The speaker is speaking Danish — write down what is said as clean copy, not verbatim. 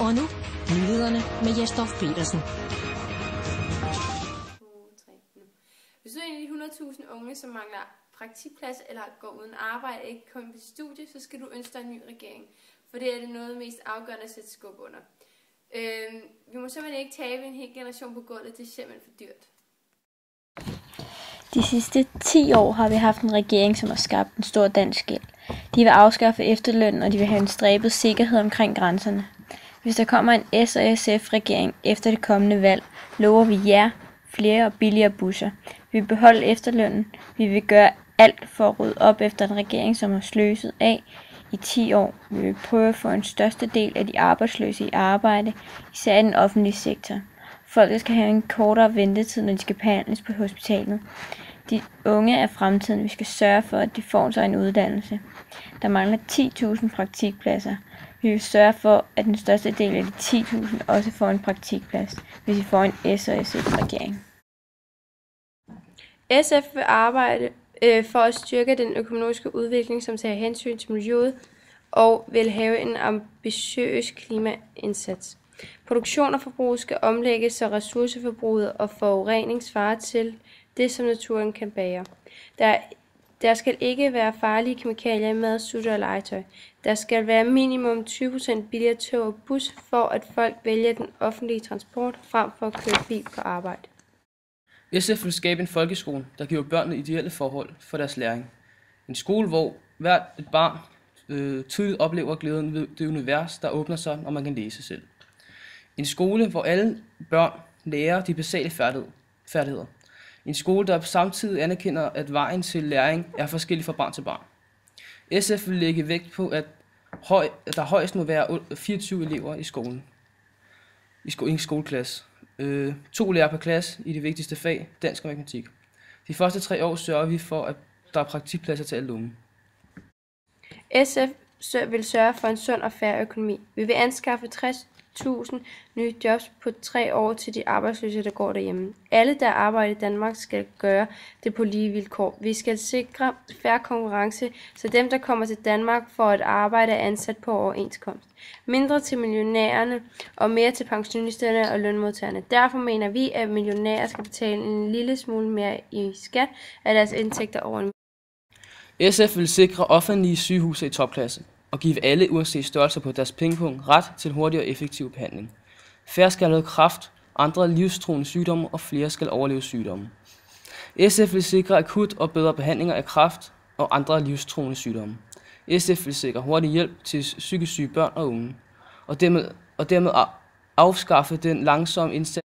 Og nu, nyhederne med Jesdorf Petersen. Hvis du er en af de 100.000 unge, som mangler praktikplads eller går uden arbejde og ikke kommer på studie, så skal du ønske dig en ny regering. For det er det noget mest afgørende at sætte skub under. Vi må simpelthen ikke tabe en hel generation på gulvet, det er simpelthen for dyrt. De sidste 10 år har vi haft en regering, som har skabt en stor dansk gæld. De vil afskaffe efterlønnen, og de vil have en stræbet sikkerhed omkring grænserne. Hvis der kommer en S- og SF-regering efter det kommende valg, lover vi jer flere og billigere busser. Vi vil beholde efterlønnen. Vi vil gøre alt for at rydde op efter en regering, som har sløset af i 10 år. Vi vil prøve at få en største del af de arbejdsløse i arbejde, især i den offentlige sektor. Folk skal have en kortere ventetid, når de skal behandles på hospitalet. De unge er fremtiden. Vi skal sørge for, at de får sig en uddannelse. Der mangler 10.000 praktikpladser. Vi vil sørge for, at den største del af de 10.000 også får en praktikplads, hvis vi får en S- og SF-regering. SF vil arbejde for at styrke den økonomiske udvikling, som tager hensyn til miljøet, og vil have en ambitiøs klimaindsats. Produktion og forbrug skal omlægges, så ressourceforbruget og forurening svarer til det, som naturen kan bære. Der skal ikke være farlige kemikalier i mad, sutter og legetøj. Der skal være minimum 20% billigere tog og bus, for at folk vælger den offentlige transport frem for at køre bil på arbejde. SF vil skabe en folkeskole, der giver børnene ideelle forhold for deres læring. En skole, hvor hvert et barn tydeligt oplever glæden ved det univers, der åbner sig, når man kan læse selv. En skole, hvor alle børn lærer de basale færdigheder. En skole, der samtidig anerkender, at vejen til læring er forskellig fra barn til barn. SF vil lægge vægt på, at der højst må være 24 elever i skolen. I en skoleklasse. 2 lærere per klasse i de vigtigste fag, dansk og matematik. De første 3 år sørger vi for, at der er praktikpladser til alle unge. SF vil sørge for en sund og fair økonomi. Vi vil anskaffe 60.000 nye jobs på 3 år til de arbejdsløse, der går derhjemme. Alle, der arbejder i Danmark, skal gøre det på lige vilkår. Vi skal sikre fair konkurrence, så dem, der kommer til Danmark for at arbejde, er ansat på overenskomst. Mindre til millionærerne og mere til pensionisterne og lønmodtagerne. Derfor mener vi, at millionærer skal betale en lille smule mere i skat af deres indtægter over en. SF vil sikre offentlige sygehuse i topklasse og give alle uanset størrelse på deres pengepunkt ret til hurtig og effektiv behandling. Færre skal have kræft, andre livstruende sygdomme og flere skal overleve sygdomme. SF vil sikre akut og bedre behandlinger af kræft og andre livstruende sygdomme. SF vil sikre hurtig hjælp til psykisk syge børn og unge, og dermed afskaffe den langsomme indsats